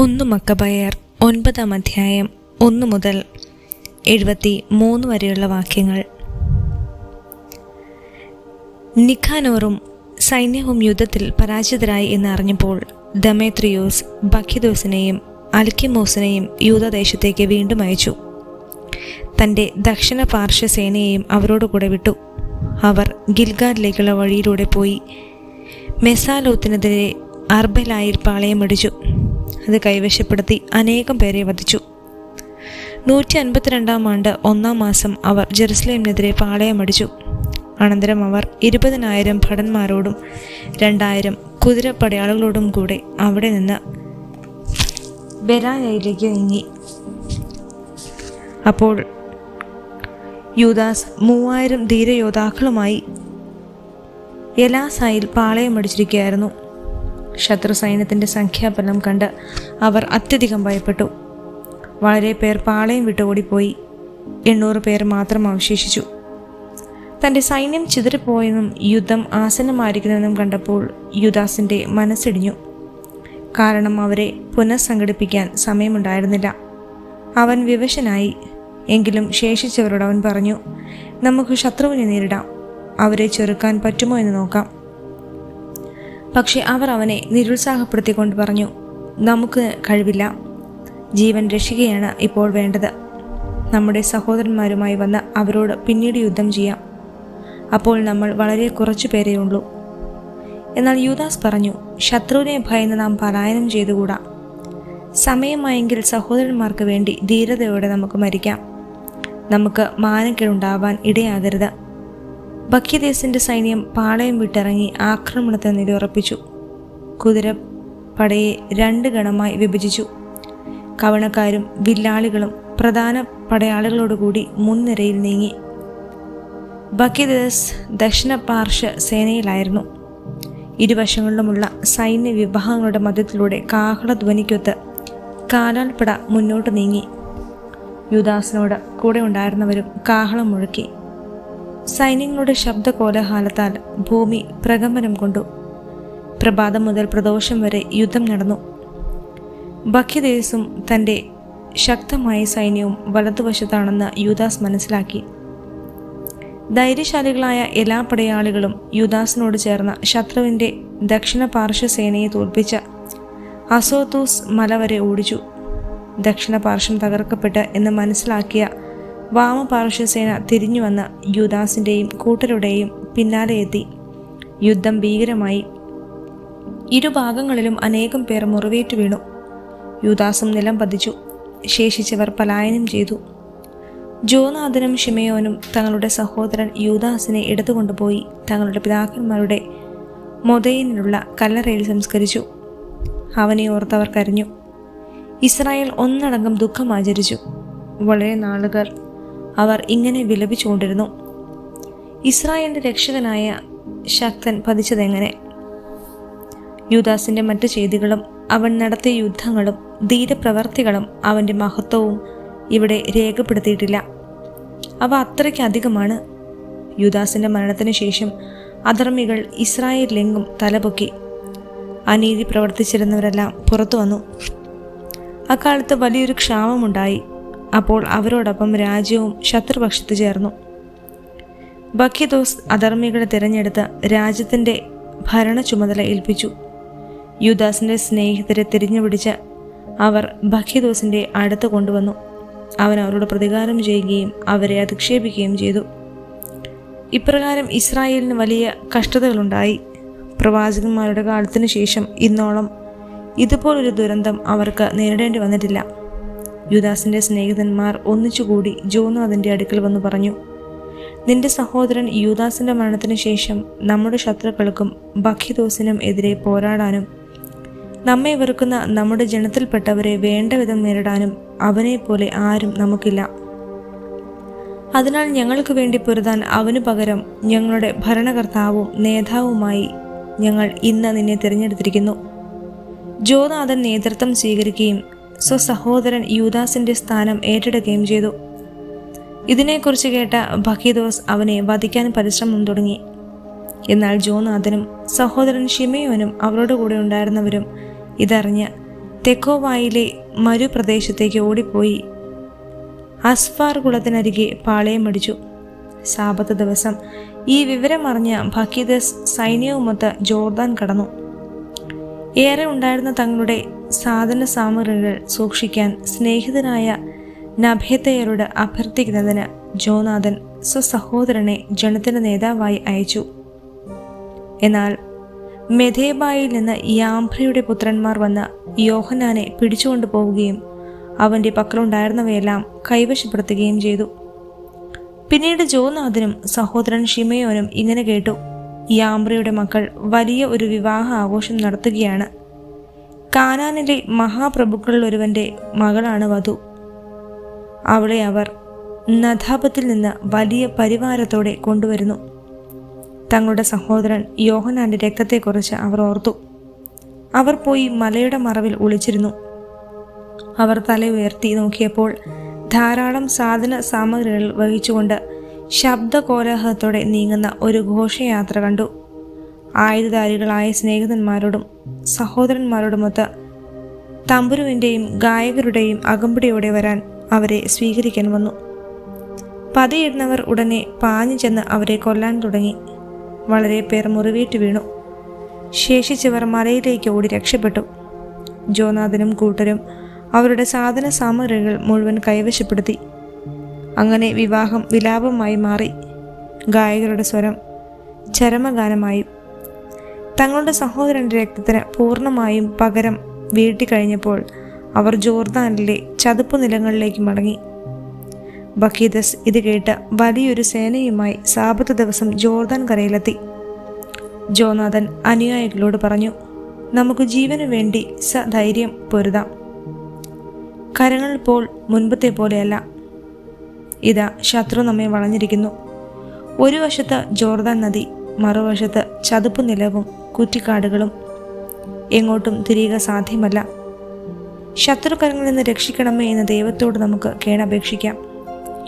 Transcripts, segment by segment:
1 മക്കബയർ 9-ാം അധ്യായം 1 മുതൽ 73 വരെയുള്ള വാക്യങ്ങൾ. നിഖാനോറും സൈന്യവും യുദ്ധത്തിൽ പരാജിതരായി എന്നറിഞ്ഞപ്പോൾ ദമേത്രിയോസ് ബഖിദോസിനെയും അൽക്കിമോസിനെയും യൂദദേശത്തേക്ക് വീണ്ടും അയച്ചു. തൻ്റെ ദക്ഷിണ പാർശ്വസേനയെയും അവരോടുകൂടെ വിട്ടു. അവർ ഗിൽഗാലിലേക്കുള്ള വഴിയിലൂടെ പോയി മെസാലോത്തിനെതിരെ അർബലായിൽ പാളയമടിച്ചു. അത് കൈവശപ്പെടുത്തി അനേകം പേരെ വധിച്ചു. 152-ാം ആണ്ട് 1-ാം മാസം അവർ ജെറുസലേമിനെതിരെ പാളയമടിച്ചു. അനന്തരം അവർ 20,000 ഭടന്മാരോടും 2,000 കുതിരപ്പടയാളികളോടും കൂടെ അവിടെ നിന്ന് ബെരായയിലേക്ക് നീങ്ങി. അപ്പോൾ യൂദാസ് 3000 ധീരയോദ്ധാക്കളുമായി എലാസായിൽ പാളയമടിച്ചിരിക്കുകയായിരുന്നു. ശത്രു സൈന്യത്തിൻ്റെ സംഖ്യാബലം കണ്ട് അവർ അത്യധികം ഭയപ്പെട്ടു. വളരെ പേർ പാളയം വിട്ട് ഓടിപ്പോയി. 800 പേർ മാത്രം അവശേഷിച്ചു. തൻ്റെ സൈന്യം ചിതറിപ്പോയെന്നും യുദ്ധം ആസന്നമായിരിക്കുന്നുവെന്നും കണ്ടപ്പോൾ യൂദാസിൻ്റെ മനസ്സിടിഞ്ഞു. കാരണം അവരെ പുനഃസംഘടിപ്പിക്കാൻ സമയമുണ്ടായിരുന്നില്ല. അവൻ വിവശനായി. എങ്കിലും ശേഷിച്ചവരോട് അവൻ പറഞ്ഞു, നമുക്ക് ശത്രുവിനെ നേരിടാം. അവരെ ചെറുക്കാൻ പറ്റുമോ എന്ന് നോക്കാം. പക്ഷെ അവർ അവനെ നിരുത്സാഹപ്പെടുത്തിക്കൊണ്ട് പറഞ്ഞു, നമുക്ക് കഴിവില്ല. ജീവൻ രക്ഷിക്കുകയാണ് ഇപ്പോൾ വേണ്ടത്. നമ്മുടെ സഹോദരന്മാരുമായി വന്ന് അവരോട് പിന്നീട് യുദ്ധം ചെയ്യാം. അപ്പോൾ നമ്മൾ വളരെ കുറച്ചു പേരെയുള്ളൂ. എന്നാൽ യൂദാസ് പറഞ്ഞു, ശത്രുവിനെ ഭയന്ന് നാം പലായനം ചെയ്തുകൂടാ. സമയമായെങ്കിൽ സഹോദരന്മാർക്ക് വേണ്ടി ധീരതയോടെ നമുക്ക് മരിക്കാം. നമുക്ക് മാനക്കേടുണ്ടാവാൻ ഇടയാകരുത്. ബഖിദേസിൻ്റെ സൈന്യം പാളയം വിട്ടിറങ്ങി ആക്രമണത്തിന് നിലയുറപ്പിച്ചു. കുതിരപ്പടയെ 2 ഗണമായി വിഭജിച്ചു. കവണക്കാരും വില്ലാളികളും പ്രധാന പടയാളികളോടുകൂടി മുൻനിരയിൽ നീങ്ങി. ബഖിദേസ് ദക്ഷിണ പാർശ്വ സേനയിലായിരുന്നു. ഇരുവശങ്ങളിലുമുള്ള സൈന്യ വിഭാഗങ്ങളുടെ മധ്യത്തിലൂടെ കാഹളധ്വനിക്കൊത്ത് കാലാൾപ്പട മുന്നോട്ട് നീങ്ങി. യൂദാസിനോട് കൂടെ ഉണ്ടായിരുന്നവരും കാഹളം മുഴക്കി. സൈന്യങ്ങളുടെ ശബ്ദ കോലാഹലത്താൽ ഭൂമി പ്രകമ്പനം കൊണ്ടു. പ്രഭാതം മുതൽ പ്രദോഷം വരെ യുദ്ധം നടന്നു. ബഖിദേസും തൻ്റെ ശക്തമായ സൈന്യവും വലതുവശത്താണെന്ന് യൂദാസ് മനസ്സിലാക്കി. ധൈര്യശാലികളായ എല്ലാ പടയാളികളും യൂദാസിനോട് ചേർന്ന ശത്രുവിൻ്റെ ദക്ഷിണ പാർശ്വ സേനയെ തോൽപ്പിച്ച് അസോത്തൂസ് മല വരെ ഓടിച്ചു. ദക്ഷിണ പാർശ്വം തകർക്കപ്പെട്ട് എന്ന് മനസ്സിലാക്കിയ വാമപാർശ്വസേന തിരിഞ്ഞു വന്ന് യൂദാസിൻ്റെയും കൂട്ടരുടെയും പിന്നാലെ എത്തി. യുദ്ധം ഭീകരമായി. ഇരുഭാഗങ്ങളിലും അനേകം പേർ മുറിവേറ്റു വീണു. യൂദാസും നിലം പതിച്ചു. ശേഷിച്ചവർ പലായനം ചെയ്തു. ജോനാഥനും ഷിമയോനും തങ്ങളുടെ സഹോദരൻ യൂദാസിനെ എടുത്തുകൊണ്ടുപോയി തങ്ങളുടെ പിതാക്കന്മാരുടെ മൊദയിലുള്ള കല്ലറയിൽ സംസ്കരിച്ചു. അവനെ ഓർത്തവർ കരഞ്ഞു. ഇസ്രായേൽ ഒന്നടങ്കം ദുഃഖം ആചരിച്ചു. വളരെ നാളുകൾ അവർ ഇങ്ങനെ വിലപിച്ചുകൊണ്ടിരുന്നു. ഇസ്രായേലിൻ്റെ രക്ഷകനായ ശക്തൻ പതിച്ചതെങ്ങനെ? യൂദാസിൻ്റെ മറ്റു ചെയ്തികളും അവൻ നടത്തിയ യുദ്ധങ്ങളും ധീരപ്രവർത്തികളും അവൻ്റെ മഹത്വവും ഇവിടെ രേഖപ്പെടുത്തിയിട്ടില്ല. അവ അത്രയ്ക്ക് അധികമാണ്. യൂദാസിൻ്റെ മരണത്തിന് ശേഷം അധർമ്മികൾ ഇസ്രായേലിലെങ്ങും തലപൊക്കി. അനീതി പ്രവർത്തിച്ചിരുന്നവരെല്ലാം പുറത്തു വന്നു. അക്കാലത്ത് വലിയൊരു ക്ഷാമമുണ്ടായി. അപ്പോൾ അവരോടൊപ്പം രാജ്യവും ശത്രുപക്ഷത്ത് ചേർന്നു. ബഖിദോസ് അധർമ്മികളെ തിരഞ്ഞെടുത്ത് രാജ്യത്തിൻ്റെ ഭരണ ചുമതല ഏൽപ്പിച്ചു. യൂദാസിൻ്റെ സ്നേഹിതരെ തിരിഞ്ഞുപിടിച്ച് അവർ ബഖിദോസിൻ്റെ അടുത്ത് കൊണ്ടുവന്നു. അവൻ അവരോട് പ്രതികാരം ചെയ്യുകയും അവരെ അധിക്ഷേപിക്കുകയും ചെയ്തു. ഇപ്രകാരം ഇസ്രായേലിന് വലിയ കഷ്ടതകളുണ്ടായി. പ്രവാചകന്മാരുടെ കാലത്തിനു ശേഷം ഇന്നോളം ഇതുപോലൊരു ദുരന്തം അവർക്ക് നേരിടേണ്ടി വന്നിട്ടില്ല. യൂദാസിൻ്റെ സ്നേഹിതന്മാർ ഒന്നിച്ചുകൂടി ജോനാഥിൻ്റെ അടുക്കൽ വന്നു പറഞ്ഞു, നിന്റെ സഹോദരൻ യൂദാസിൻ്റെ മരണത്തിന് ശേഷം നമ്മുടെ ശത്രുക്കൾക്കും ബഖിദോസിനും എതിരെ പോരാടാനും നമ്മെ വെറുക്കുന്ന നമ്മുടെ ജനത്തിൽപ്പെട്ടവരെ വേണ്ടവിധം നേരിടാനും അവനെപ്പോലെ ആരും നമുക്കില്ല. അതിനാൽ ഞങ്ങൾക്ക് വേണ്ടി പൊരുതാൻ അവനു പകരം ഞങ്ങളുടെ ഭരണകർത്താവും നേതാവുമായി ഞങ്ങൾ ഇന്ന് നിന്നെ തിരഞ്ഞെടുത്തിരിക്കുന്നു. ജോനാഥൻ നേതൃത്വം സ്വീകരിക്കുകയും സ്വസഹോദരൻ യൂദാസിൻ്റെ സ്ഥാനം ഏറ്റെടുക്കുകയും ചെയ്തു. ഇതിനെക്കുറിച്ച് കേട്ട ബഖിദോസ് അവനെ വധിക്കാൻ പരിശ്രമം തുടങ്ങി. എന്നാൽ ജോനാഥനും സഹോദരൻ ഷിമയോനും അവരുടെ കൂടെ ഉണ്ടായിരുന്നവരും ഇതറിഞ്ഞ് തെക്കോവായിലെ മരുപ്രദേശത്തേക്ക് ഓടിപ്പോയി അസ്ഫാർ കുളത്തിനരികെ പാളയമടിച്ചു. സാബത്ത് ദിവസം ഈ വിവരമറിഞ്ഞ ബഖീദസ് സൈന്യവുമൊത്ത് ജോർദാൻ കടന്നു. ഏറെ ഉണ്ടായിരുന്ന തങ്ങളുടെ സാധന സാമഗ്രികൾ സൂക്ഷിക്കാൻ സ്നേഹിതനായ നബേത്തയരോട് അഭ്യർത്ഥിക്കുന്നതിന് ജോനാഥൻ സ്വസഹോദരനെ ജനത്തിന്റെ നേതാവായി അയച്ചു. എന്നാൽ മെഥേബായിൽ നിന്ന് യാംഭ്രയുടെ പുത്രന്മാർ വന്ന് യോഹന്നാനെ പിടിച്ചുകൊണ്ടു പോവുകയും അവൻ്റെ പക്കലുണ്ടായിരുന്നവയെല്ലാം കൈവശപ്പെടുത്തുകയും ചെയ്തു. പിന്നീട് ജോനാഥനും സഹോദരൻ ഷിമയോനും ഇങ്ങനെ കേട്ടു: യാംബ്രയുടെ മക്കൾ വലിയ ഒരു വിവാഹ ആഘോഷം നടത്തുകയാണ്. കാനാനിലെ മഹാപ്രഭുക്കളിൽ ഒരുവന്റെ മകളാണ് വധു. അവളെ അവർ നദാബത്തിൽ നിന്ന് വലിയ പരിവാരത്തോടെ കൊണ്ടുവരുന്നു. തങ്ങളുടെ സഹോദരൻ യോഹന്നാന്റെ രക്തത്തെക്കുറിച്ച് അവർ ഓർത്തു. അവർ പോയി മലയുടെ മറവിൽ ഒളിച്ചിരുന്നു. അവർ തല ഉയർത്തി നോക്കിയപ്പോൾ ധാരാളം സാധന സാമഗ്രികൾ വഹിച്ചുകൊണ്ട് ശബ്ദകോലാഹലത്തോടെ നീങ്ങുന്ന ഒരു ഘോഷയാത്ര കണ്ടു. ആയുധധാരികളായ സ്നേഹിതന്മാരോടും സഹോദരന്മാരോടുമൊത്ത് തമ്പുരുവിൻ്റെയും ഗായകരുടെയും അകമ്പടിയോടെ വരാൻ അവരെ സ്വീകരിക്കാൻ വന്നു. പതിയിരുന്നവർ ഉടനെ പാഞ്ഞു ചെന്ന് അവരെ കൊല്ലാൻ തുടങ്ങി. വളരെ പേർ മുറിവേറ്റ് വീണു. ശേഷിച്ചവർ മലയിലേക്ക് ഓടി രക്ഷപ്പെട്ടു. ജോനാഥനും കൂട്ടരും അവരുടെ സാധന സാമഗ്രികൾ മുഴുവൻ കൈവശപ്പെടുത്തി. അങ്ങനെ വിവാഹം വിലാപമായി മാറി. ഗായകരുടെ സ്വരം ചരമഗാനമായി. തങ്ങളുടെ സഹോദരൻ്റെ രക്തത്തിന് പൂർണ്ണമായും പകരം വീട്ടിക്കഴിഞ്ഞപ്പോൾ അവർ ജോർദാനിലെ ചതുപ്പ് നിലങ്ങളിലേക്ക് മടങ്ങി. ബഖീദസ് ഇത് കേട്ട് വലിയൊരു സേനയുമായി സാബത്ത് ദിവസം ജോർദാൻ കരയിലെത്തി. ജോനാഥൻ അനുയായികളോട് പറഞ്ഞു: നമുക്ക് ജീവനു വേണ്ടി സധൈര്യം പൊരുതാം. കരങ്ങൾ ഇപ്പോൾ മുൻപത്തെ പോലെയല്ല. ഇതാ ശത്രു നമ്മെ വളഞ്ഞിരിക്കുന്നു. ഒരു വശത്ത് ജോർദാൻ നദി, മറുവശത്ത് ചതുപ്പ് നിലവും കുറ്റിക്കാടുകളും. എങ്ങോട്ടും തിരിയുക സാധ്യമല്ല. ശത്രുക്കരങ്ങളിൽ നിന്ന് രക്ഷിക്കണമേ എന്ന് ദൈവത്തോട് നമുക്ക് കേണപേക്ഷിക്കാം.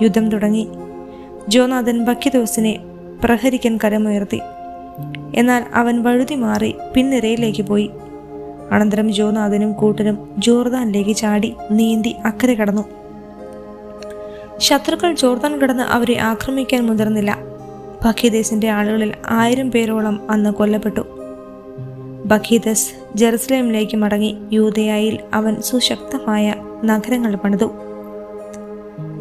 യുദ്ധം തുടങ്ങി. ജോനാഥൻ ബഖീദോസിനെ പ്രഹരിക്കാൻ കരമുയർത്തി. എന്നാൽ അവൻ വഴുതി മാറി പിൻനിരയിലേക്ക് പോയി. അനന്തരം ജോനാഥനും കൂട്ടരും ജോർദാനിലേക്ക് ചാടി നീന്തി അക്കരെ കടന്നു. ശത്രുക്കൾ ജോർദാൻ കടന്ന് അവരെ ആക്രമിക്കാൻ മുതിർന്നില്ല. ബഖീദസിന്റെ ആളുകളിൽ 1000 പേരോളം അന്ന് കൊല്ലപ്പെട്ടു. ബഖീദസ് ജെറുസലേമിലേക്ക് മടങ്ങി. യൂദയായിൽ അവൻ സുശക്തമായ നഗരങ്ങൾ പണിതു.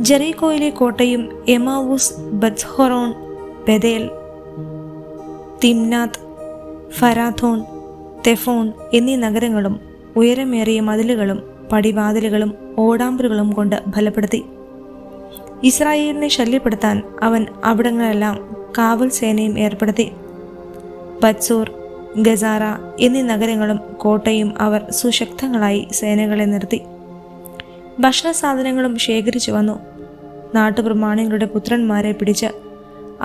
ജെറീക്കോയിലെ കോട്ടയും എമാവൂസ്, ബത്ത്ഹോറോൺ, ബെതേൽ, തിംനാത്ത്, ഫരാഥോൺ, തെഫോൺ എന്നീ നഗരങ്ങളും ഉയരമേറിയ മതിലുകളും പടിവാതിലുകളും ഓടാമ്പലുകളും കൊണ്ട് ബലപ്പെടുത്തി. ഇസ്രായേലിനെ ശല്യപ്പെടുത്താൻ അവൻ അവിടങ്ങളെല്ലാം കാവൽ സേനയും ഏർപ്പെടുത്തി. ബത്സൂർ, ഗസാറ എന്നീ നഗരങ്ങളും കോട്ടയും അവർ സുശക്തങ്ങളായി സേനകളെ നിർത്തി. ഭക്ഷണ സാധനങ്ങളും ശേഖരിച്ചു വന്നു. നാട്ടുപ്രമാണികളുടെ പുത്രന്മാരെ പിടിച്ച്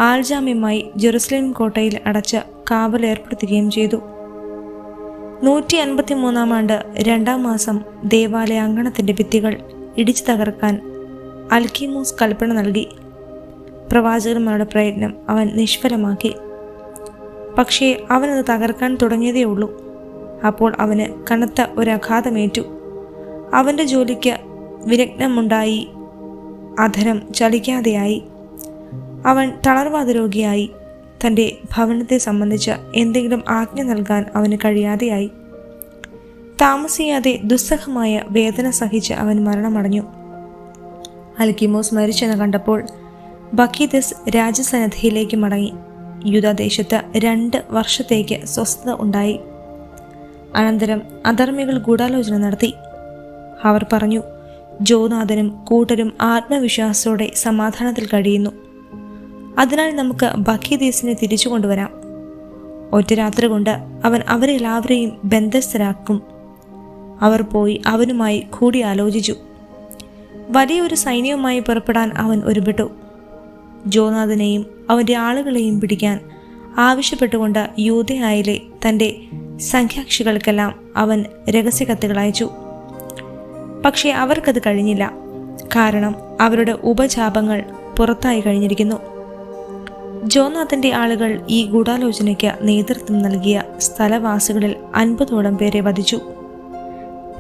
ആൾജാമ്യമായി ജെറുസലേം കോട്ടയിൽ അടച്ച് കാവൽ ഏർപ്പെടുത്തുകയും ചെയ്തു. 153-ാം ആണ്ട് 2-ാം മാസം ദേവാലയ അങ്കണത്തിന്റെ ഭിത്തികൾ ഇടിച്ചു തകർക്കാൻ അൽക്കീമോസ് കൽപ്പന നൽകി. പ്രവാചകന്മാരുടെ പ്രയത്നം അവൻ നിഷ്ഫലമാക്കി. പക്ഷേ അവനത് തകർക്കാൻ തുടങ്ങിയതേ ഉള്ളൂ. അപ്പോൾ അവന് കനത്ത ഒരാഘാതമേറ്റു. അവൻ്റെ ജോലിക്ക് വിരഗ്നമുണ്ടായി. അധരം ചലിക്കാതെയായി. അവൻ തളർവാദ രോഗിയായി. തൻ്റെ ഭവനത്തെ സംബന്ധിച്ച് എന്തെങ്കിലും ആജ്ഞ നൽകാൻ അവന് കഴിയാതെയായി. താമസിയാതെ ദുസ്സഹമായ വേദന സഹിച്ച് അവൻ മരണമടഞ്ഞു. അൽക്കീമോസ് മരിച്ചെന്ന് കണ്ടപ്പോൾ ബഖീദസ് രാജസന്നിധിയിലേക്ക് മടങ്ങി. യൂദാദേശത്ത് 2 വർഷത്തേക്ക് സ്വസ്ഥത ഉണ്ടായി. അനന്തരം അധർമ്മികൾ ഗൂഢാലോചന നടത്തി. അവർ പറഞ്ഞു: ജോനാഥനും കൂട്ടരും ആത്മവിശ്വാസത്തോടെ സമാധാനത്തിൽ കഴിയുന്നു. അതിനാൽ നമുക്ക് ബഖീദസിനെ തിരിച്ചു കൊണ്ടുവരാം. ഒറ്റ രാത്രി കൊണ്ട് അവൻ അവരെല്ലാവരെയും ബന്ധസ്ഥരാക്കും. അവർ പോയി അവനുമായി കൂടിയാലോചിച്ചു. വലിയൊരു സൈന്യവുമായി പുറപ്പെടാൻ അവൻ ഒരുപെട്ടു. ജോനാഥനെയും അവൻ്റെ ആളുകളെയും പിടിക്കാൻ ആവശ്യപ്പെട്ടുകൊണ്ട് യൂദയായിലെ തൻ്റെ സംഖ്യാക്ഷികൾക്കെല്ലാം അവൻ രഹസ്യകത്തുകൾ അയച്ചു. പക്ഷേ അവർക്കത് കഴിഞ്ഞില്ല. കാരണം അവരുടെ ഉപചാപങ്ങൾ പുറത്തായി കഴിഞ്ഞിരിക്കുന്നു. ജോനാഥന്റെ ആളുകൾ ഈ ഗൂഢാലോചനയ്ക്ക് നേതൃത്വം നൽകിയ സ്ഥലവാസികളിൽ 50ഓളം പേരെ വധിച്ചു.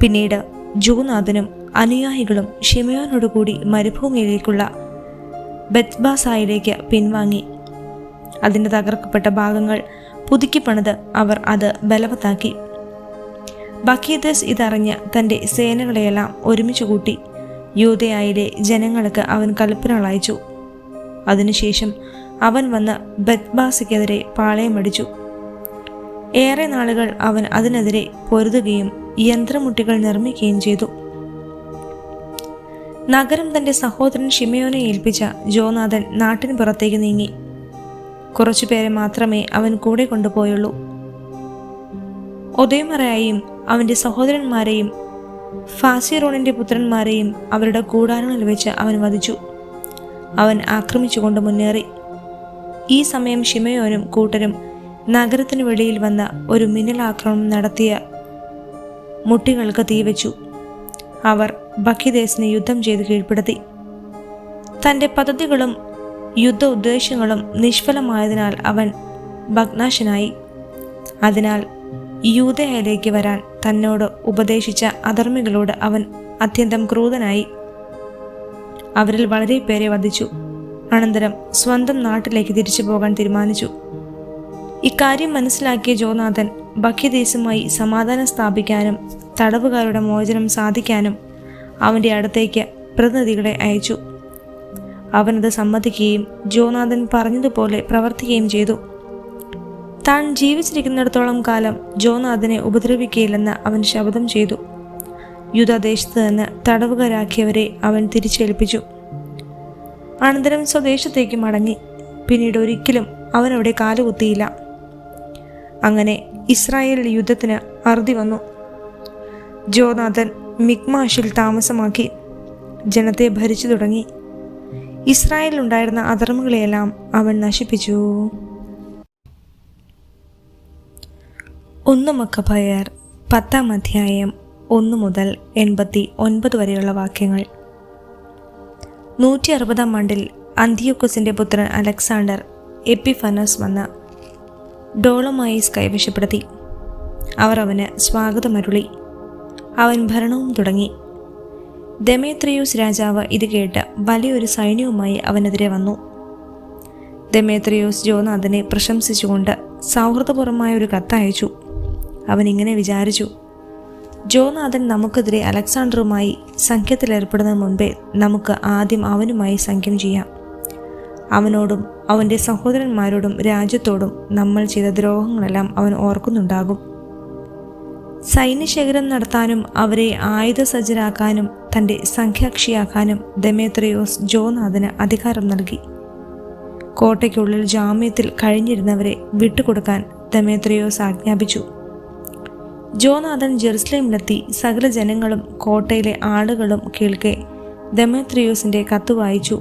പിന്നീട് ജോനാഥനും അനുയായികളും ശിമയോനോടുകൂടി മരുഭൂമിയിലേക്കുള്ള ബെത്ബാസായിലേക്ക് പിൻവാങ്ങി. അതിൻ്റെ തകർക്കപ്പെട്ട ഭാഗങ്ങൾ പുതുക്കിപ്പണിത് അവർ അത് ബലവത്താക്കി. ബക്കീദസ് ഇതറിഞ്ഞ് തൻ്റെ സേനകളെയെല്ലാം ഒരുമിച്ച് കൂട്ടി യൂദയായിലെ ജനങ്ങൾക്ക് അവൻ കൽപ്പനകൾ അയച്ചു. അതിനുശേഷം അവൻ വന്ന് ബെത്ബാസയ്ക്കെതിരെ പാളയമടിച്ചു. ഏറെ നാളുകൾ അവൻ അതിനെതിരെ പൊരുതുകയും യന്ത്രമുട്ടികൾ നിർമ്മിക്കുകയും ചെയ്തു. നഗരം തൻ്റെ സഹോദരൻ ശിമയോനെ ഏൽപ്പിച്ച ജോനാഥൻ നാട്ടിന് പുറത്തേക്ക് നീങ്ങി. കുറച്ചുപേരെ മാത്രമേ അവൻ കൂടെ കൊണ്ടുപോയുള്ളൂ. ഒദേമറയെയും അവൻ്റെ സഹോദരന്മാരെയും ഫാസിറോണിൻ്റെ പുത്രന്മാരെയും അവരുടെ കൂടാരങ്ങളിൽ വെച്ച് അവൻ വധിച്ചു. അവൻ ആക്രമിച്ചുകൊണ്ട് മുന്നേറി. ഈ സമയം ശിമയോനും കൂട്ടരും നഗരത്തിനു വെളിയിൽ വന്ന ഒരു മിന്നലാക്രമണം നടത്തിയ മുട്ടികൾക്ക് തീവച്ചു. അവർ ബക്കീദേസിനെ യുദ്ധം ചെയ്ത് കീഴ്പ്പെടുത്തി. തൻ്റെ പദ്ധതികളും യുദ്ധ ഉദ്ദേശങ്ങളും നിഷ്ഫലമായതിനാൽ അവൻ ഭഗ്നാശനായി. അതിനാൽ യൂദയയിലേക്ക് വരാൻ തന്നോട് ഉപദേശിച്ച അധർമ്മികളോട് അവൻ അത്യന്തം ക്രൂരനായി. അവരിൽ വളരെ പേരെ വധിച്ചു. അനന്തരം സ്വന്തം നാട്ടിലേക്ക് തിരിച്ചു പോകാൻ തീരുമാനിച്ചു. ഇക്കാര്യം മനസ്സിലാക്കിയ ജോനാഥൻ ബക്കീദേസുമായി സമാധാനം സ്ഥാപിക്കാനും തടവുകാരുടെ മോചനം സാധിക്കാനും അവൻ്റെ അടുത്തേക്ക് പ്രതിനിധികളെ അയച്ചു. അവനത് സമ്മതിക്കുകയും ജോനാഥൻ പറഞ്ഞതുപോലെ പ്രവർത്തിക്കുകയും ചെയ്തു. താൻ ജീവിച്ചിരിക്കുന്നിടത്തോളം കാലം ജോനാഥനെ ഉപദ്രവിക്കുകയില്ലെന്ന് അവൻ ശപഥം ചെയ്തു. യൂദാദേശത്ത് നിന്ന് തടവുകാരാക്കിയവരെ അവൻ തിരിച്ചേൽപ്പിച്ചു. അനന്തരം സ്വദേശത്തേക്ക് മടങ്ങി. പിന്നീട് ഒരിക്കലും അവനവിടെ കാലുകുത്തിയില്ല. അങ്ങനെ ഇസ്രായേൽ യുദ്ധത്തിന് അറുതി വന്നു. ജോനാഥൻ മിക്മാഷിൽ താമസമാക്കി ജനത്തെ ഭരിച്ചു തുടങ്ങി. ഇസ്രായേലിലുണ്ടായിരുന്ന അധർമ്മികളെയെല്ലാം അവൻ നശിപ്പിച്ചു. 1 മക്കബയർ 10-ാം അധ്യായം 1 മുതൽ 89 വരെയുള്ള വാക്യങ്ങൾ. 160-ാം ആണ്ടിൽ അന്തിയോക്കസിൻ്റെ പുത്രൻ അലക്സാണ്ടർ എപ്പിഫനസ് വന്ന് ഡോളോമൈസ് കൈവശപ്പെടുത്തി. അവർ അവന് സ്വാഗതമരുളി. അവൻ ഭരണവും തുടങ്ങി. ദെമേത്രിയൂസ് രാജാവ് ഇത് കേട്ട് വലിയൊരു സൈന്യവുമായി അവനെതിരെ വന്നു. ദെമേത്രിയൂസ് ജോനാഥനെ പ്രശംസിച്ചുകൊണ്ട് സൗഹൃദപൂർവമായ ഒരു കത്തയച്ചു. അവൻ ഇങ്ങനെ വിചാരിച്ചു: ജോനാഥൻ നമുക്കെതിരെ അലക്സാണ്ടറുമായി സഖ്യത്തിലേർപ്പെടുന്നതിന് മുൻപേ നമുക്ക് ആദ്യം അവനുമായി സഖ്യം ചെയ്യാം. അവനോടും അവൻ്റെ സഹോദരന്മാരോടും രാജ്യത്തോടും നമ്മൾ ചെയ്ത ദ്രോഹങ്ങളെല്ലാം അവൻ ഓർക്കുന്നുണ്ടാകും. സൈന്യശേഖരം നടത്താനും അവരെ ആയുധസജ്ജരാക്കാനും തൻ്റെ സംഖ്യാക്ഷിയാക്കാനും ദെമേത്രിയോസ് ജോനാഥന് അധികാരം നൽകി. കോട്ടയ്ക്കുള്ളിൽ ജാമ്യത്തിൽ കഴിഞ്ഞിരുന്നവരെ വിട്ടുകൊടുക്കാൻ ദെമേത്രിയോസ് ആജ്ഞാപിച്ചു. ജോനാഥൻ ജെറുസലേമിലെത്തി സകല ജനങ്ങളും കോട്ടയിലെ ആളുകളും കേൾക്കെ ദെമേത്രിയോസിൻ്റെ കത്ത് വായിച്ചു.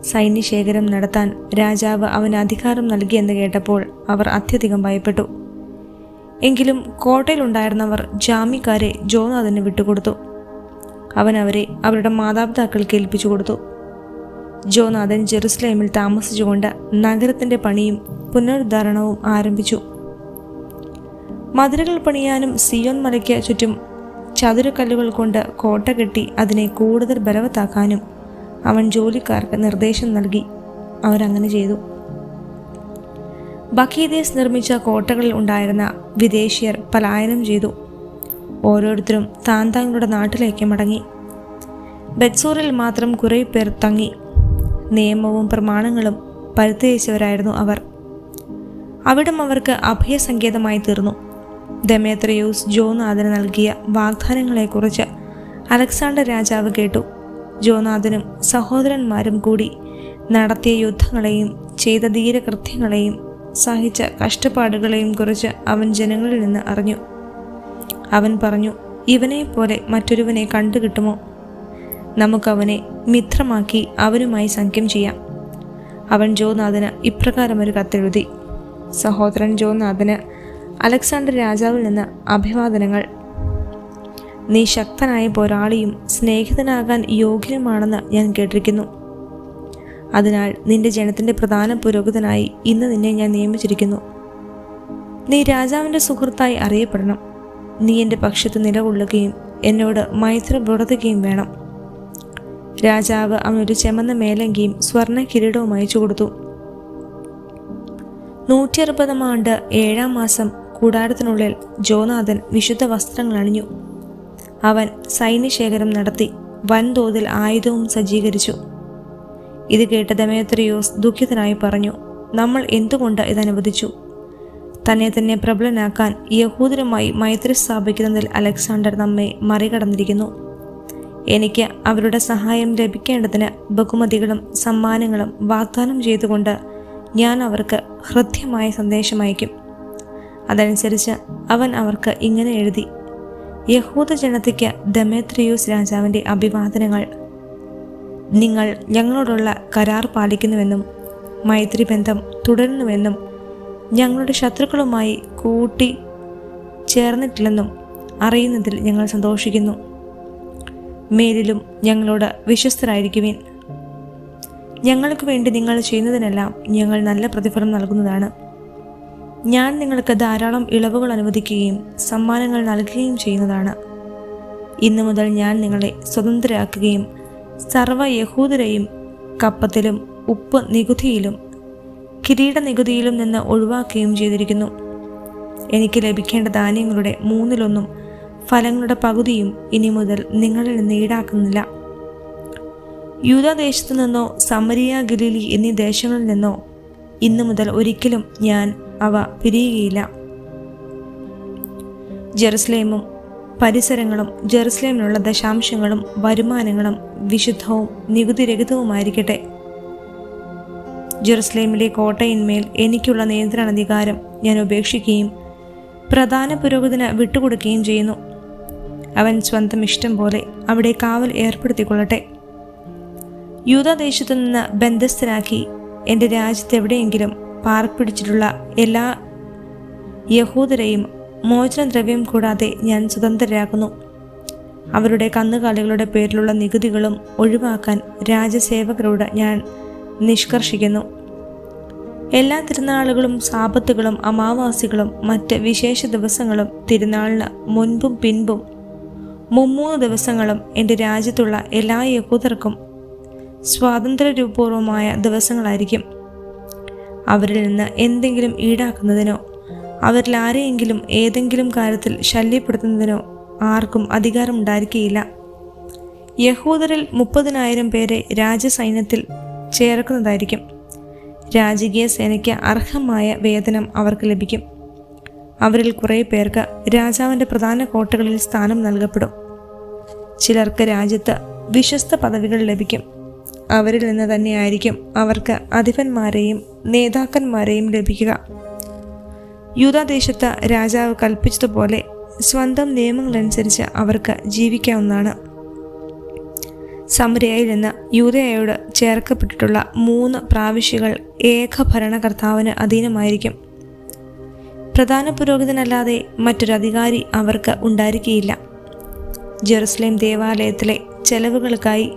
സൈന്യശേഖരം നടത്താൻ രാജാവ് അവന് അധികാരം നൽകിയെന്ന് കേട്ടപ്പോൾ അവർ അത്യധികം ഭയപ്പെട്ടു. എങ്കിലും കോട്ടയിലുണ്ടായിരുന്നവർ ജാമ്യക്കാരെ ജോനാഥന് വിട്ടുകൊടുത്തു. അവൻ അവരെ അവരുടെ മാതാപിതാക്കൾക്ക് ഏൽപ്പിച്ചു കൊടുത്തു. ജോനാഥൻ ജെറുസലേമിൽ താമസിച്ചുകൊണ്ട് നഗരത്തിൻ്റെ പണിയും പുനരുദ്ധാരണവും ആരംഭിച്ചു. മതിലുകൾ പണിയാനും സിയോൻ മലയ്ക്ക് ചുറ്റും ചതുരക്കല്ലുകൾ കൊണ്ട് കോട്ട കെട്ടി അതിനെ കൂടുതൽ ബലവത്താക്കാനും അവൻ ജോലിക്കാർക്ക് നിർദ്ദേശം നൽകി. അവരങ്ങനെ ചെയ്തു. ബക്കീദേസ് നിർമ്മിച്ച കോട്ടകളിൽ ഉണ്ടായിരുന്ന വിദേശീയർ പലായനം ചെയ്തു. ഓരോരുത്തരും താങ്കളുടെ നാട്ടിലേക്ക് മടങ്ങി. ബെത്സൂറിൽ മാത്രം കുറേ പേർ തങ്ങി. നിയമവും പ്രമാണങ്ങളും പരിത്യജിച്ചവരായിരുന്നു അവർ. അവിടം അവർക്ക് അഭയസങ്കേതമായി തീർന്നു. ദെമേത്രിയൂസ് ജോനാഥന് നൽകിയ വാഗ്ദാനങ്ങളെക്കുറിച്ച് അലക്സാണ്ടർ രാജാവ് കേട്ടു. ജോനാഥനും സഹോദരന്മാരും കൂടി നടത്തിയ യുദ്ധങ്ങളെയും ചെയ്ത ധീരകൃത്യങ്ങളെയും സഹിച്ച കഷ്ടപ്പാടുകളെയും കുറിച്ച് അവൻ ജനങ്ങളിൽ നിന്ന് അറിഞ്ഞു. അവൻ പറഞ്ഞു: ഇവനെപ്പോലെ മറ്റൊരുവനെ കണ്ടുകിട്ടുമോ? നമുക്കവനെ മിത്രമാക്കി അവനുമായി സഖ്യം ചെയ്യാം. അവൻ ജോനാഥന് ഇപ്രകാരം ഒരു കത്തെഴുതി: സഹോദരൻ ജോനാഥന് അലക്സാണ്ടർ രാജാവിൽ നിന്ന് അഭിവാദനങ്ങൾ. നീ ശക്തനായ പോരാളിയും സ്നേഹിതനാകാൻ യോഗ്യനുമാണെന്ന് ഞാൻ കേട്ടിരിക്കുന്നു. അതിനാൽ നിന്റെ ജനത്തിൻ്റെ പ്രധാന പുരോഹിതനായി ഇന്ന് നിന്നെ ഞാൻ നിയമിച്ചിരിക്കുന്നു. നീ രാജാവിൻ്റെ സുഹൃത്തായി അറിയപ്പെടണം. നീ എൻ്റെ പക്ഷത്ത് നിലകൊള്ളുകയും എന്നോട് മൈത്രി പുലർത്തുകയും വേണം. രാജാവ് അവനൊരു ചെമന്ന മേലങ്കിയും സ്വർണ്ണ കിരീടവും അയച്ചു കൊടുത്തു. 160 ആണ്ട് 7-ാം മാസം കൂടാരത്തിനുള്ളിൽ ജോനാഥൻ വിശുദ്ധ വസ്ത്രങ്ങൾ അണിഞ്ഞു. അവൻ സൈന്യശേഖരം നടത്തി വൻതോതിൽ ആയുധവും സജ്ജീകരിച്ചു. ഇത് കേട്ട ദെമേത്രിയോസ് ദുഃഖിതനായി പറഞ്ഞു, നമ്മൾ എന്തുകൊണ്ട് ഇതനുവദിച്ചു? തന്നെ തന്നെ പ്രബലനാക്കാൻ യഹൂദരുമായി മൈത്രി സ്ഥാപിക്കുന്നതിൽ അലക്സാണ്ടർ നമ്മെ മറികടന്നിരിക്കുന്നു. എനിക്ക് അവരുടെ സഹായം ലഭിക്കേണ്ടതിന് ബഹുമതികളും സമ്മാനങ്ങളും വാഗ്ദാനം ചെയ്തുകൊണ്ട് ഞാൻ അവർക്ക് ഹൃദ്യമായ സന്ദേശമയക്കും. അതനുസരിച്ച് അവൻ അവർക്ക് ഇങ്ങനെ എഴുതി: യഹൂദ ജനതയ്ക്ക് ദെമേത്രിയോസ് രാജാവിൻ്റെ അഭിവാദനങ്ങൾ. നിങ്ങൾ ഞങ്ങളോടുള്ള കരാർ പാലിക്കുന്നുവെന്നും മൈത്രി ബന്ധം തുടരുന്നുവെന്നും ഞങ്ങളുടെ ശത്രുക്കളുമായി കൂട്ടി ചേർന്നിട്ടില്ലെന്നും അറിയുന്നതിൽ ഞങ്ങൾ സന്തോഷിക്കുന്നു. മേലിലും ഞങ്ങളോട് വിശ്വസ്തരായിരിക്കുവിൻ. ഞങ്ങൾക്ക് വേണ്ടി നിങ്ങൾ ചെയ്യുന്നതിനെല്ലാം ഞങ്ങൾ നല്ല പ്രതിഫലം നൽകുന്നതാണ്. ഞാൻ നിങ്ങൾക്ക് ധാരാളം ഇളവുകൾ അനുവദിക്കുകയും സമ്മാനങ്ങൾ നൽകുകയും ചെയ്യുന്നതാണ്. ഇന്നു മുതൽ ഞാൻ നിങ്ങളെ സ്വതന്ത്രരാക്കുകയും സർവ്വ യഹൂദരെയും കപ്പത്തിലും ഉപ്പ് നികുതിയിലും കിരീട നികുതിയിലും നിന്ന് ഒഴിവാക്കുകയും ചെയ്തിരിക്കുന്നു. എനിക്ക് ലഭിക്കേണ്ട ധാന്യങ്ങളുടെ 1/3 ഫലങ്ങളുടെ പകുതിയും ഇനി മുതൽ നിങ്ങളിൽ നിന്ന് ഈടാക്കുന്നില്ല. യൂദാദേശത്തു നിന്നോ സമരിയ, ഗലീലി എന്നീ ദേശങ്ങളിൽ നിന്നോ ഇന്നു മുതൽ ഒരിക്കലും ഞാൻ അവ പിരിയുകയില്ല. ജെറുസലേമും പരിസരങ്ങളും ജെറുസലേമിനുള്ള ദശാംശങ്ങളും വരുമാനങ്ങളും വിശുദ്ധവും നികുതിരഹിതവുമായിരിക്കട്ടെ. ജെറുസലേമിലെ കോട്ടയിന്മേൽ എനിക്കുള്ള നിയന്ത്രണാധികാരം ഞാൻ ഉപേക്ഷിക്കുകയും പ്രധാന പുരോഹിതന് വിട്ടുകൊടുക്കുകയും ചെയ്യുന്നു. അവൻ സ്വന്തം ഇഷ്ടം പോലെ അവിടെ കാവൽ ഏർപ്പെടുത്തിക്കൊള്ളട്ടെ. യൂദാദേശത്തു നിന്ന് ബന്ധസ്ഥരാക്കി എൻ്റെ രാജ്യത്തെവിടെയെങ്കിലും പാർപ്പിടിച്ചിട്ടുള്ള എല്ലാ യഹൂദരെയും മോചനദ്രവ്യം കൂടാതെ ഞാൻ സ്വതന്ത്രരാക്കുന്നു. അവരുടെ കന്നുകാലികളുടെ പേരിലുള്ള നികുതികളും ഒഴിവാക്കാൻ രാജസേവകരോട് ഞാൻ നിഷ്കർഷിക്കുന്നു. എല്ലാ തിരുനാളുകളും സാബത്തുകളും അമാവാസികളും മറ്റ് വിശേഷ ദിവസങ്ങളും തിരുനാളിന് മുൻപും പിൻപും 3 ദിവസങ്ങളും എൻ്റെ രാജ്യത്തുള്ള എല്ലാ യഹൂദർക്കും സ്വാതന്ത്ര്യപൂർവമായ ദിവസങ്ങളായിരിക്കും. അവരിൽ നിന്ന് എന്തെങ്കിലും ഈടാക്കുന്നതിനോ അവരിൽ ആരെയെങ്കിലും ഏതെങ്കിലും കാര്യത്തിൽ ശല്യപ്പെടുത്തുന്നതിനോ ആർക്കും അധികാരമുണ്ടായിരിക്കുകയില്ല. യഹൂദരിൽ 30,000 പേരെ രാജസൈന്യത്തിൽ ചേർക്കുന്നതായിരിക്കും. രാജകീയ സേനയ്ക്ക് അർഹമായ വേതനം അവർക്ക് ലഭിക്കും. അവരിൽ കുറേ പേർക്ക് രാജാവിൻ്റെ പ്രധാന കോട്ടകളിൽ സ്ഥാനം നൽകപ്പെടും. ചിലർക്ക് രാജ്യത്ത് വിശ്വസ്ത പദവികൾ ലഭിക്കും. അവരിൽ നിന്ന് തന്നെയായിരിക്കും അവർക്ക് അധിപന്മാരെയും നേതാക്കന്മാരെയും ലഭിക്കുക. യൂദാദേശത്ത് രാജാവ് കൽപ്പിച്ചതുപോലെ സ്വന്തം നിയമങ്ങളനുസരിച്ച് അവർക്ക് ജീവിക്കാവുന്നതാണ്. സമരിയയിൽ നിന്ന് യൂദയായോട് ചേർക്കപ്പെട്ടിട്ടുള്ള 3 പ്രാവിശ്യകൾ ഏക ഭരണകർത്താവിന് അധീനമായിരിക്കും. പ്രധാന പുരോഹിതനല്ലാതെ മറ്റൊരു അധികാരി അവർക്ക് ഉണ്ടായിരിക്കുകയില്ല. ജെറുസലേം ദേവാലയത്തിലെ ചെലവുകൾക്കായി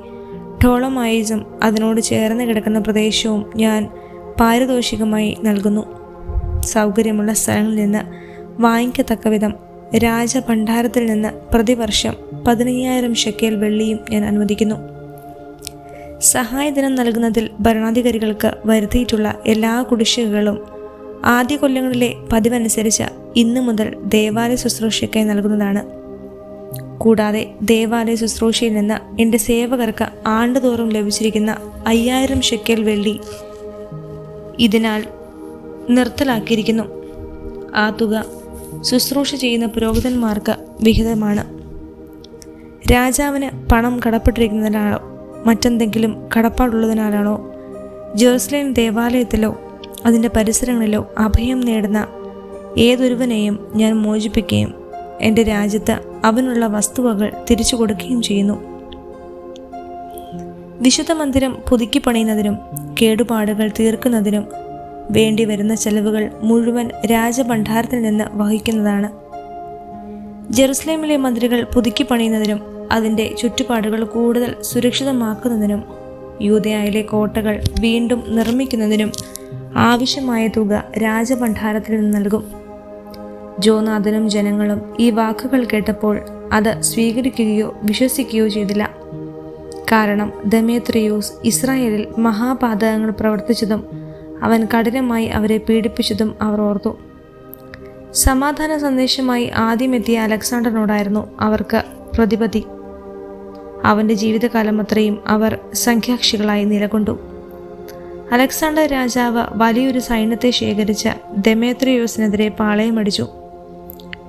ടോളമായിസും അതിനോട് ചേർന്ന് കിടക്കുന്ന പ്രദേശവും ഞാൻ പാരിതോഷികമായി നൽകുന്നു. സൗകര്യമുള്ള സ്ഥലങ്ങളിൽ നിന്ന് വാങ്ങിക്കത്തക്ക വിധം രാജഭണ്ഡാരത്തിൽ നിന്ന് പ്രതിവർഷം 15,000 ഷെക്കേൽ വെള്ളിയും ഞാൻ അനുവദിക്കുന്നു. സഹായധനം നൽകുന്നതിൽ ഭരണാധികാരികൾക്ക് വരുത്തിയിട്ടുള്ള എല്ലാ കുടിശ്ശികകളും ആദ്യ കൊല്ലങ്ങളിലെ പതിവനുസരിച്ച് ഇന്നു മുതൽ ദേവാലയ ശുശ്രൂഷയ്ക്കായി നൽകുന്നതാണ്. കൂടാതെ ദേവാലയ ശുശ്രൂഷയിൽ നിന്ന് എൻ്റെ സേവകർക്ക് ആണ്ടുതോറും ലഭിച്ചിരിക്കുന്ന 5,000 ഷെക്കേൽ വെള്ളി ഇതിനാൽ നിർത്തലാക്കിയിരിക്കുന്നു. ആ തുക ശുശ്രൂഷ ചെയ്യുന്ന പുരോഹിതന്മാർക്ക് വിഹിതമാണ്. രാജാവിന് പണം കടപ്പെട്ടിരിക്കുന്നതിനാലോ മറ്റെന്തെങ്കിലും കടപ്പാടുള്ളതിനാലാണോ ജെറുസലേം ദേവാലയത്തിലോ അതിൻ്റെ പരിസരങ്ങളിലോ അഭയം നേടുന്ന ഏതൊരുവനെയും ഞാൻ മോചിപ്പിക്കുകയും എൻ്റെ രാജ്യത്ത് അവനുള്ള വസ്തുവകൾ തിരിച്ചു കൊടുക്കുകയും ചെയ്യുന്നു. വിശുദ്ധ മന്ദിരം പുതുക്കി പണിയുന്നതിനും കേടുപാടുകൾ തീർക്കുന്നതിനും വേണ്ടി വരുന്ന ചെലവുകൾ മുഴുവൻ രാജഭണ്ഡാരത്തിൽ നിന്ന് വഹിക്കുന്നതാണ്. ജെറുസലേമിലെ മന്ദിരങ്ങൾ പുതുക്കി പണിയുന്നതിനും അതിൻ്റെ ചുറ്റുപാടുകൾ കൂടുതൽ സുരക്ഷിതമാക്കുന്നതിനും യൂദയായിലെ കോട്ടകൾ വീണ്ടും നിർമ്മിക്കുന്നതിനും ആവശ്യമായ തുക രാജഭണ്ഡാരത്തിൽ നിന്ന് നൽകും. ജോനാഥനും ജനങ്ങളും ഈ വാക്കുകൾ കേട്ടപ്പോൾ അത് സ്വീകരിക്കുകയോ വിശ്വസിക്കുകയോ ചെയ്തില്ല. കാരണം ദമേത്രിയോസ് ഇസ്രായേലിൽ മഹാപാതകങ്ങൾ പ്രവർത്തിച്ചതും അവൻ കഠിനമായി അവരെ പീഡിപ്പിച്ചതും അവർ ഓർത്തു. സമാധാന സന്ദേശമായി ആദ്യമെത്തിയ അലക്സാണ്ടറിനോടായിരുന്നു അവർക്ക് പ്രതിപത്തി. അവൻ്റെ ജീവിതകാലം അത്രയും അവർ സംഖ്യാക്ഷികളായി നിലകൊണ്ടു. അലക്സാണ്ടർ രാജാവ് വലിയൊരു സൈന്യത്തെ ശേഖരിച്ച് ദമേത്രിയോസിനെതിരെ പാളയമടിച്ചു.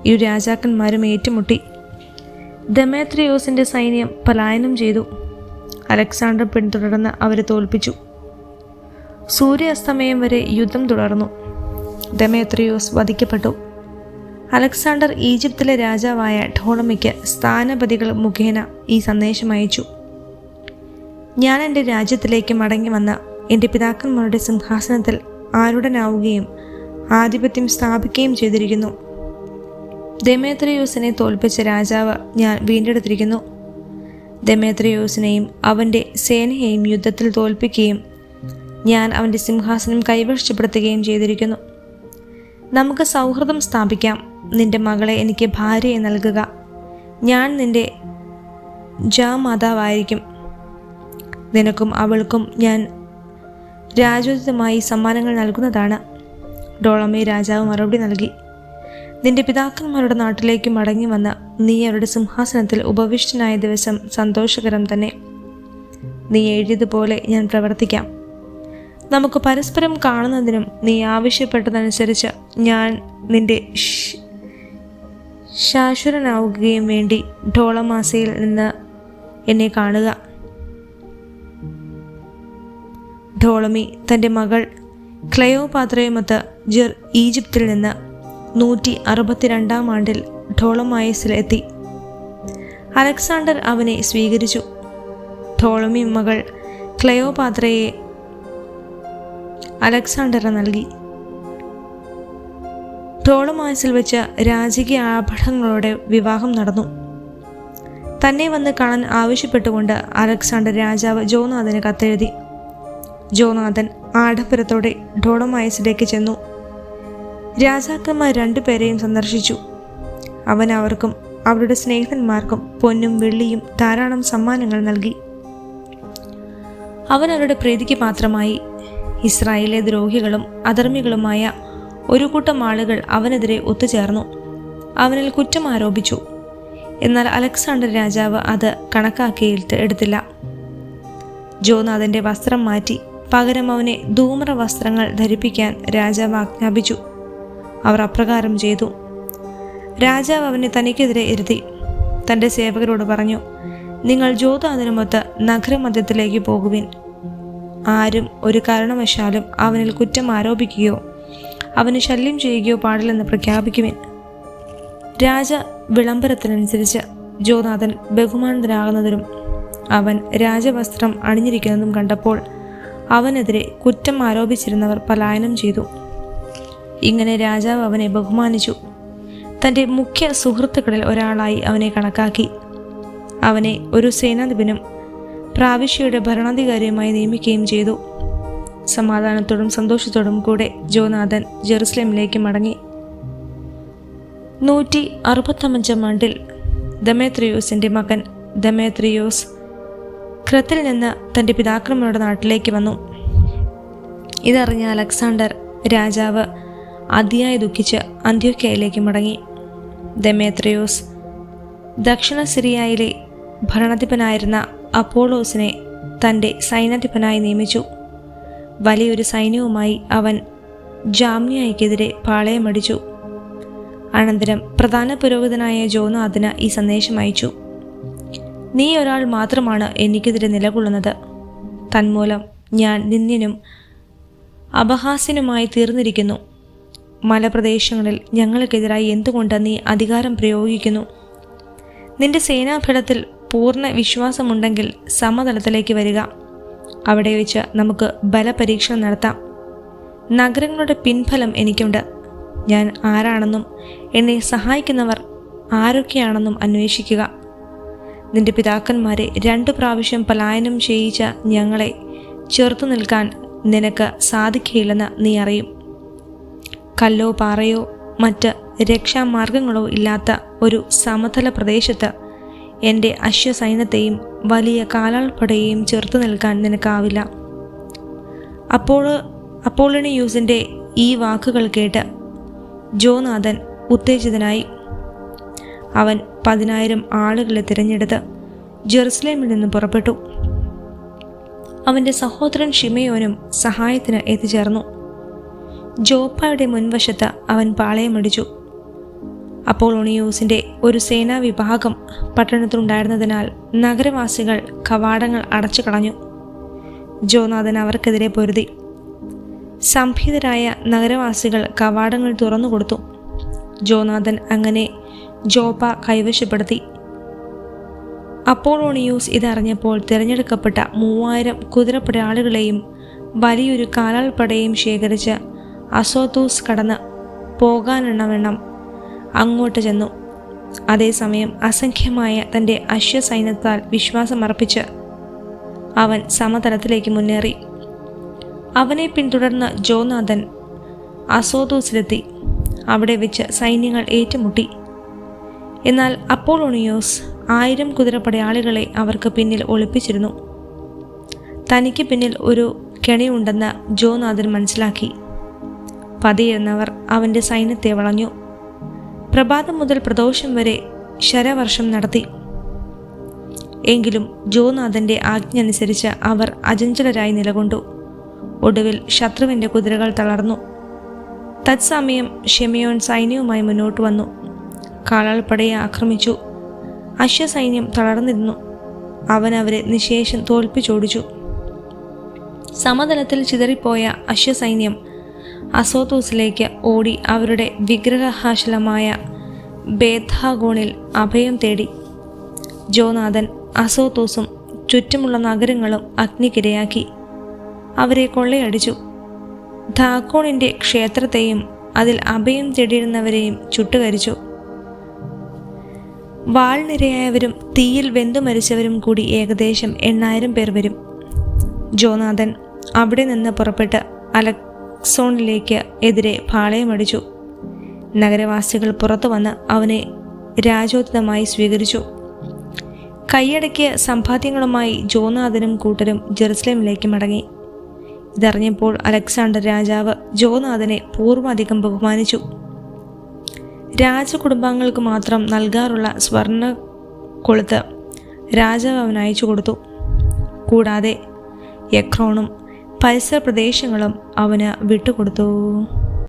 ഇരു രാജാക്കന്മാരും ഏറ്റുമുട്ടി. ദമേത്രിയോസിൻ്റെ സൈന്യം പലായനം ചെയ്തു. അലക്സാണ്ടർ പിന്തുടർന്ന് അവരെ തോൽപ്പിച്ചു. സൂര്യാസ്തമയം വരെ യുദ്ധം തുടർന്നു. ദമേത്രിയോസ് വധിക്കപ്പെട്ടു. അലക്സാണ്ടർ ഈജിപ്തിലെ രാജാവായ ടോളമിക്ക് സ്ഥാനപതികൾ മുഖേന ഈ സന്ദേശം അയച്ചു: ഞാൻ എൻ്റെ രാജ്യത്തിലേക്ക് മടങ്ങി വന്ന് എൻ്റെ പിതാക്കന്മാരുടെ സിംഹാസനത്തിൽ ആരൂഢനാവുകയും ആധിപത്യം സ്ഥാപിക്കുകയും ചെയ്തിരിക്കുന്നു. ദമേത്രിയോസിനെ തോൽപ്പിച്ച രാജാവ് ഞാൻ വീണ്ടെടുത്തിരിക്കുന്നു. ദമേത്രിയോസിനെയും അവൻ്റെ സേനയെയും യുദ്ധത്തിൽ തോൽപ്പിക്കുകയും ഞാൻ അവൻ്റെ സിംഹാസനം കൈവശപ്പെടുത്തുകയും ചെയ്തിരിക്കുന്നു. നമുക്ക് സൗഹൃദം സ്ഥാപിക്കാം. നിന്റെ മകളെ എനിക്ക് ഭാര്യയെ നൽകുക. ഞാൻ നിന്റെ ജാമാതാവായിരിക്കും. നിനക്കും അവൾക്കും ഞാൻ രാജോചിതമായി സമ്മാനങ്ങൾ നൽകുന്നതാണ്. ടോളമി രാജാവ് മറുപടി നൽകി: നിന്റെ പിതാക്കന്മാരുടെ നാട്ടിലേക്ക് മടങ്ങി വന്ന് നീ അവരുടെ സിംഹാസനത്തിൽ ഉപവിഷ്ടനായ ദിവസം സന്തോഷകരം തന്നെ. നീ എഴുതിയതുപോലെ ഞാൻ പ്രവർത്തിക്കാം. നമുക്ക് പരസ്പരം കാണുന്നതിനും നീ ആവശ്യപ്പെട്ടതനുസരിച്ച് ഞാൻ നിന്റെ ശാശ്വതനാവുകയും വേണ്ടി ടോളമാസയിൽ നിന്ന് എന്നെ കാണുക. ടോളമി തൻ്റെ മകൾ ക്ലെയോപാത്രയുമൊത്ത് ഈജിപ്തിൽ നിന്ന് 162 ആണ്ടിൽ ടോളമായസിലെത്തി. അലക്സാണ്ടർ അവനെ സ്വീകരിച്ചു. ടോളമി മകൾ ക്ലെയോപാത്രയെ അലക്സാണ്ടറിന് നൽകി. ടോളമായസിൽ വെച്ച് രാജകീയ ആഭരണങ്ങളോടെ വിവാഹം നടന്നു. തന്നെ വന്ന് കാണാൻ ആവശ്യപ്പെട്ടുകൊണ്ട് അലക്സാണ്ടർ രാജാവ് ജോനാഥന് കത്തെഴുതി. ജോനാഥൻ ആഡംബരത്തോടെ ടോളമായസിലേക്ക് ചെന്നു. രാജാക്കന്മാർ 2 പേരെയും സന്ദർശിച്ചു. അവൻ അവർക്കും അവരുടെ സ്നേഹിതന്മാർക്കും പൊന്നും വെള്ളിയും ധാരാളം സമ്മാനങ്ങൾ നൽകി. അവൻ അവരുടെ പ്രീതിക്ക് പാത്രമായി. ഇസ്രായേലിലെ ദ്രോഹികളും അധർമ്മികളുമായ ഒരു കൂട്ടം ആളുകൾ അവനെതിരെ ഒത്തുചേർന്നു അവനിൽ കുറ്റം ആരോപിച്ചു. എന്നാൽ അലക്സാണ്ടർ രാജാവ് അത് കണക്കാക്കി എടുത്തില്ല. ജോനാഥൻ്റെ വസ്ത്രം മാറ്റി പകരം അവനെ ധൂമ്ര വസ്ത്രങ്ങൾ ധരിപ്പിക്കാൻ രാജാവ് ആജ്ഞാപിച്ചു. അവർ അപ്രകാരം ചെയ്തു. രാജാവ് അവനെ തനിക്കെതിരെ ഇരുത്തി തൻ്റെ സേവകരോട് പറഞ്ഞു: നിങ്ങൾ ജോനാഥനുമൊത്ത് നഗരമധ്യത്തിലേക്ക് പോകുവിൻ. ആരും ഒരു കാരണവശാലും അവനിൽ കുറ്റം ആരോപിക്കുകയോ അവന് ശല്യം ചെയ്യുകയോ പാടില്ലെന്ന് പ്രഖ്യാപിക്കുവിൻ. രാജ വിളംബരത്തിനനുസരിച്ച് ജോനാഥൻ ബഹുമാനത്തിനാകുന്നതിനും അവൻ രാജവസ്ത്രം അണിഞ്ഞിരിക്കുന്നതും കണ്ടപ്പോൾ അവനെതിരെ കുറ്റം ആരോപിച്ചിരുന്നവർ പലായനം ചെയ്തു. ഇങ്ങനെ രാജാവ് അവനെ ബഹുമാനിച്ചു. തൻ്റെ മുഖ്യ സുഹൃത്തുക്കളിൽ ഒരാളായി അവനെ കണക്കാക്കി. അവനെ ഒരു സേനാധിപനും പ്രാവിശ്യയുടെ ഭരണാധികാരിയുമായി നിയമിക്കുകയും ചെയ്തു. സമാധാനത്തോടും സന്തോഷത്തോടും കൂടെ ജോനാഥൻ ജെറുസലേമിലേക്ക് മടങ്ങി. 165 ആണ്ടിൽ ദമേത്രിയോസിൻ്റെ മകൻ ദമേത്രിയോസ് ക്രത്തിൽ നിന്ന് തൻ്റെ പിതാക്കന്മാരുടെ നാട്ടിലേക്ക് വന്നു. ഇതറിഞ്ഞ അലക്സാണ്ടർ രാജാവ് അതിയായി ദുഃഖിച്ച് അന്ത്യോക്യയിലേക്ക് മടങ്ങി. ദമേത്രിയോസ് ദക്ഷിണ സിറിയയിലെ ഭരണാധിപനായിരുന്ന അപ്പോളോസിനെ തൻ്റെ സൈന്യാധിപനായി നിയമിച്ചു. വലിയൊരു സൈന്യവുമായി അവൻ ജാമ്യായ്ക്കെതിരെ പാളയമടിച്ചു. അനന്തരം പ്രധാന പുരോഹിതനായ ജോനാഥന് ഈ സന്ദേശം അയച്ചു: നീ ഒരാൾ മാത്രമാണ് എനിക്കെതിരെ നിലകൊള്ളുന്നത്. തന്മൂലം ഞാൻ നിന്ദ്യനും അപഹാസ്യനുമായി തീർന്നിരിക്കുന്നു. മലപ്രദേശങ്ങളിൽ ഞങ്ങൾക്കെതിരായി എന്തുകൊണ്ട് നീ അധികാരം പ്രയോഗിക്കുന്നു? നിന്റെ സേനാഫലത്തിൽ പൂർണ്ണ വിശ്വാസമുണ്ടെങ്കിൽ സമതലത്തിലേക്ക് വരിക. അവിടെ വെച്ച് നമുക്ക് ബലപരീക്ഷണം നടത്താം. നഗരങ്ങളുടെ പിൻഫലം എനിക്കുണ്ട്. ഞാൻ ആരാണെന്നും എന്നെ സഹായിക്കുന്നവർ ആരൊക്കെയാണെന്നും അന്വേഷിക്കുക. നിന്റെ പിതാക്കന്മാരെ 2 പ്രാവശ്യം പലായനം ചെയ്യിച്ച ഞങ്ങളെ ചെറുത്തു നിൽക്കാൻ നിനക്ക് സാധിക്കുകയില്ലെന്ന് നീ അറിയും. കല്ലോ പാറയോ മറ്റ് രക്ഷാമാർഗങ്ങളോ ഇല്ലാത്ത ഒരു സമതല പ്രദേശത്ത് എൻ്റെ അശ്വസൈന്യത്തെയും വലിയ കാലാൾപ്പടയെയും ചെറുത്തു നിൽക്കാൻ നിനക്കാവില്ല. അപ്പോളോണിയൂസിൻ്റെ ഈ വാക്കുകൾ കേട്ട് ജോനാഥൻ ഉത്തേജിതനായി. അവൻ 10,000 ആളുകളെ തിരഞ്ഞെടുത്ത് ജെറുസലേമിൽ നിന്ന് പുറപ്പെട്ടു. അവൻ്റെ സഹോദരൻ ഷിമയോനും സഹായത്തിന് എത്തിച്ചേർന്നു. ജോപ്പയുടെ മുൻവശത്ത് അവൻ പാളയമടിച്ചു. അപ്പോളോണിയൂസിൻ്റെ ഒരു സേനാ വിഭാഗം പട്ടണത്തിലുണ്ടായിരുന്നതിനാൽ നഗരവാസികൾ കവാടങ്ങൾ അടച്ചു കളഞ്ഞു. ജോനാഥൻ അവർക്കെതിരെ പൊരുതി. സംഭീതരായ നഗരവാസികൾ കവാടങ്ങൾ തുറന്നുകൊടുത്തു. ജോനാഥൻ അങ്ങനെ ജോപ്പ കൈവശപ്പെടുത്തി. അപ്പോളോണിയൂസ് ഇതറിഞ്ഞപ്പോൾ തിരഞ്ഞെടുക്കപ്പെട്ട 3000 കുതിരപ്പടയാളികളെയും വലിയൊരു കാലാൾപ്പടയും ശേഖരിച്ച് അസോത്തൂസ് കടന്ന് പോകാനെണ്ണവണ്ണം അങ്ങോട്ട് ചെന്നു. അതേസമയം അസംഖ്യമായ തൻ്റെ അശ്വസൈന്യത്താൽ വിശ്വാസമർപ്പിച്ച് അവൻ സമതലത്തിലേക്ക് മുന്നേറി. അവനെ പിന്തുടർന്ന ജോനാഥൻ അസോത്തൂസിലെത്തി. അവിടെ വെച്ച് സൈന്യങ്ങൾ ഏറ്റുമുട്ടി. എന്നാൽ അപ്പോളോണിയോസ് 1000 കുതിരപ്പടയാളികളെ അവർക്ക് പിന്നിൽ ഒളിപ്പിച്ചിരുന്നു. തനിക്ക് പിന്നിൽ ഒരു കെണിയുണ്ടെന്ന് ജോനാഥൻ മനസ്സിലാക്കി. പതിയിരുന്നവർ അവൻ്റെ സൈന്യത്തെ വളഞ്ഞു. പ്രഭാതം മുതൽ പ്രദോഷം വരെ ശരവർഷം നടത്തി. എങ്കിലും ജോനാഥൻ്റെ ആജ്ഞ അനുസരിച്ച് അവർ അചഞ്ചലരായി നിലകൊണ്ടു. ഒടുവിൽ ശത്രുവിൻ്റെ കുതിരകൾ തളർന്നു. തത്സമയം ഷിമയോൻ സൈന്യവുമായി മുന്നോട്ട് വന്നു. കാലാൾപ്പടയെ ആക്രമിച്ചു. അശ്വസൈന്യം തളർന്നിരുന്നു. അവൻ അവരെ നിശേഷം തോൽപ്പിച്ചോടിച്ചു. സമതലത്തിൽ ചിതറിപ്പോയ അശ്വസൈന്യം അസോത്തൂസിലേക്ക് ഓടി അവരുടെ വിഗ്രഹാശലമായ ബേഥാഗോണിൽ അഭയം തേടി. ജോനാഥൻ അസോത്തൂസും ചുറ്റുമുള്ള നഗരങ്ങളും അഗ്നിക്കിരയാക്കി. അവരെ കൊള്ളയടിച്ചു. ദാഗോണിൻ്റെ ക്ഷേത്രത്തെയും അതിൽ അഭയം തേടിയിരുന്നവരെയും ചുട്ടുകരിച്ചു. വാൾനിരയായവരും തീയിൽ വെന്തു മരിച്ചവരും കൂടി ഏകദേശം 8000 പേർ വരും. ജോനാഥൻ അവിടെ നിന്ന് പുറപ്പെട്ട് അലക്സോണിലേക്ക് എതിരെ പാളയമടിച്ചു. നഗരവാസികൾ പുറത്തു വന്ന് അവനെ രാജോചിതമായി സ്വീകരിച്ചു. കൈയടക്കിയ സമ്പാദ്യങ്ങളുമായി ജോനാഥനും കൂട്ടരും ജെറുസലേമിലേക്ക് മടങ്ങി. ഇതറിഞ്ഞപ്പോൾ അലക്സാണ്ടർ രാജാവ് ജോനാഥനെ പൂർവാധികം ബഹുമാനിച്ചു. രാജകുടുംബാംഗങ്ങൾക്ക് മാത്രം നൽകാറുള്ള സ്വർണ്ണ കൊളുത്ത് രാജാവ് അവന് അയച്ചു കൊടുത്തു. കൂടാതെ എക്രോണും പരിസര പ്രദേശങ്ങളും അവന് വിട്ടുകൊടുത്തു.